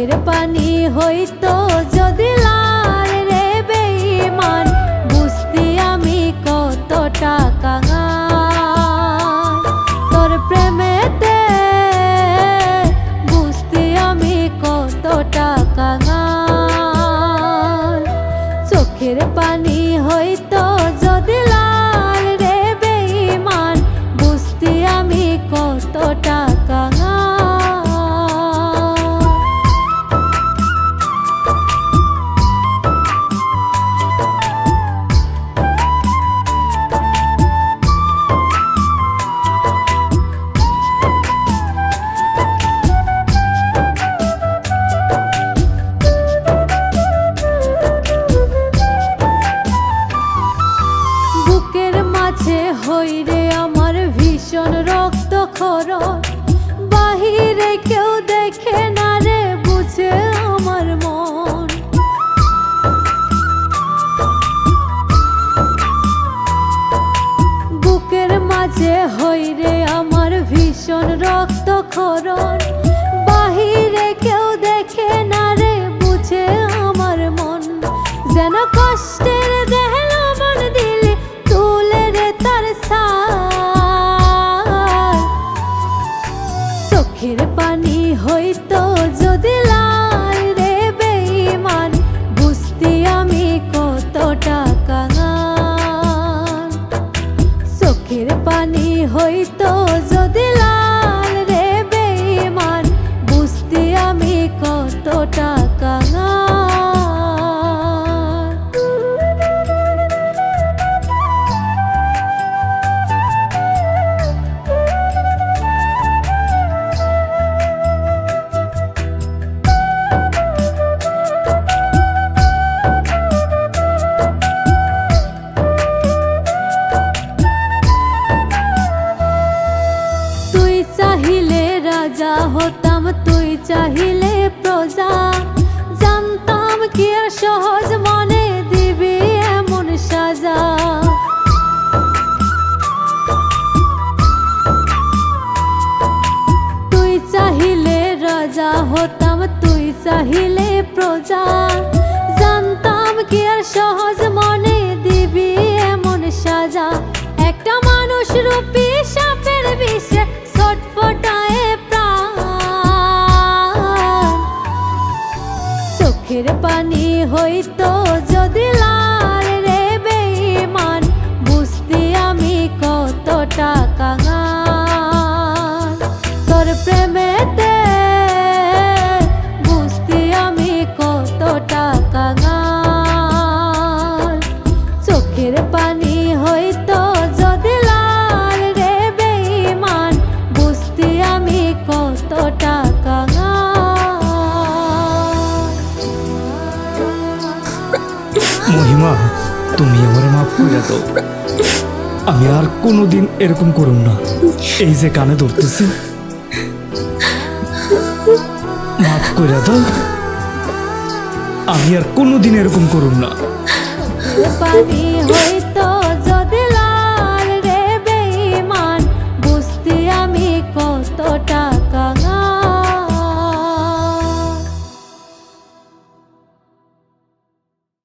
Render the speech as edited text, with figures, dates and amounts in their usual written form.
চোখের পানি হইতো যদি লাল রে বেঈমান, বুঝতি আমি কতটা কাঙাল তোর প্রেমেতে, বুঝতি আমি কতটা কাঙাল। চোখের পানি হইতো যদি লাল রে বেঈমান, বুঝতি আমি কতটা কাঙাল। বুকের মাঝে হইরে আমার ভীষণ রক্ত ক্ষরণ, বাহিরে কেউ দেখে না রে বুঝে আমার মন। বুকের মাঝে হইরে আমার ভীষণ রক্ত ক্ষরণ, বাহিরে কেউ দেখে না রে বুঝে আমার মন। যেন কষ্টের দেহ লবণ দিলে তুলে রে তার ছাই। চোখের পানি হইতো যদি লাল রে বেঈমান, বুঝতি আমি কতটা কাঙাল। চোখের পানি হইতো যদি লাল রে বেঈমান, বুঝতি আমি কতটা কাঙাল। তুই চাহিলে রাজা হতাম, তুই চাহিলে প্রজা, জানতাম কি আর সহজ মনে দিবি এমন সাজা। তুই চাহিলে রাজা হতাম, তুই চাহিলে প্রজা, জানতাম কি আর সহজ মনে দিবি এমন সাজা। একটা মানুষ রূপী সাপের বিষে ছটফটায় প্রাণ। চোখের পানি হইতো যদি লাল রে বেঈমান, বুঝতি আমি কতটা কাঙাল তোর প্রেমেতে, বুঝতি আমি কতটা কাঙাল। চোখের পানি হইতো যদি লাল রে বেঈমান, বুঝতি আমি কতটা কাঙাল। মহিমা, তুমি আমার মাফ করে দাও। আমি আর কোনোদিন এরকম করুম না। এই যে কানে ধরতেছি, মাফ করে দাও। আমি আর কোনোদিন এরকম করুম না। পানি হইতো